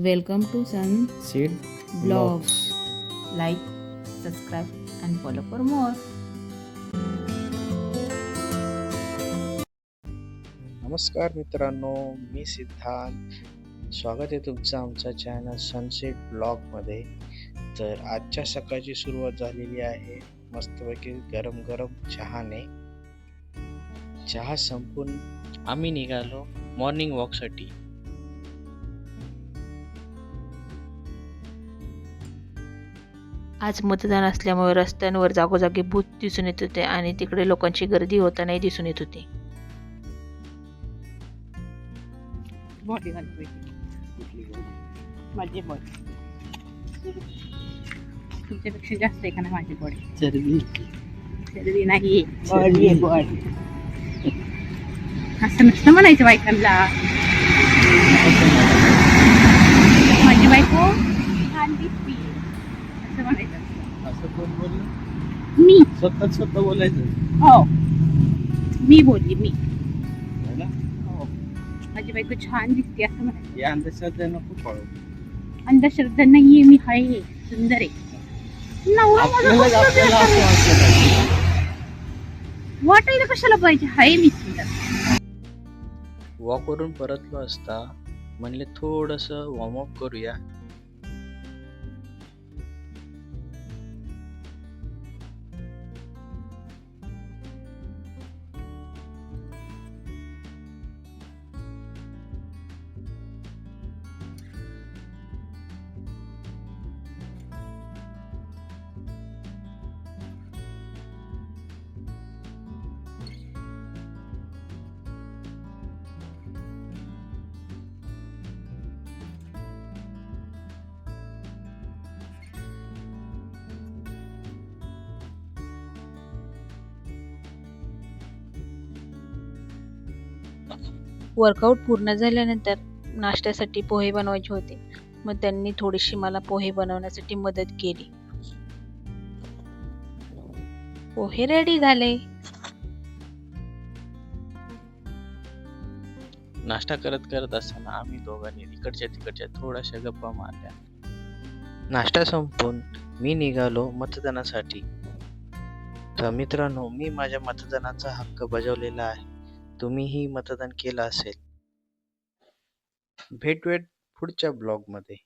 Welcome to Sun Seed Vlogs. Like, subscribe, and follow for more. नमस्कार मित्रांनो, मी सिद्धांत. स्वागत आहे तुमचं आमच्या चॅनल सनसेट ब्लॉगमध्ये. तर आजच्या सकाळची सुरुवात झालेली आहे मस्तपैकी गरम गरम चहाने. चहा संपून आम्ही निघालो मॉर्निंग वॉकसाठी. आज मतदान असल्यामुळे रस्त्यांवर जागोजागी बूथ दिसून येत होते आणि तिकडे लोकांची गर्दी होतानाही दिसून येत होती. बॉडी माझी बॉडी तुमच्यापेक्षा जास्त आहे का ना माझी बॉडी? चरबी नाही, बॉडी आहे बॉडी. असं नसतं म्हणायचं बायकांना. माझी बायको छान दिसती असं म्हणायचं. असं कोण बोललं? मी स्वतः बोलायचं. हो, मी बोलली मी. है ना? हो, माझी बायको छान दिसते असं म्हणायचं. या अंधश्रद्धा नको पाळू. अंधश्रद्धा नाहीये, मी आहे, सुंदर आहे. नवरा माझा आपल्याला कसला आपल्याला असं बेकार आहे. वाटलं पाहिजे. वाटायला कशाला पाहिजे, हाय मी सुंदर. वॉकवरून परतलो असता म्हणले थोडंसं वॉर्मअप करूया. वर्कआउट पूर्ण झाल्यानंतर नाश्त्यासाठी पोहे बनवायचे होते. मग त्यांनी थोडीशी मला पोहे बनवण्यासाठी मदत केली. पोहे रेडी झाले. नाश्ता करत करत असताना आम्ही दोघांनी इकडच्या तिकडच्या थोड्याशा गप्पा मारल्या. नाश्ता संपून मी निघालो मतदानासाठी. तर मित्रांनो, मी माझ्या मतदानाचा हक्क बजावलेला आहे. तुम्हीही मतदान केलं असेल. भेटूयात पुढच्या ब्लॉगमध्ये.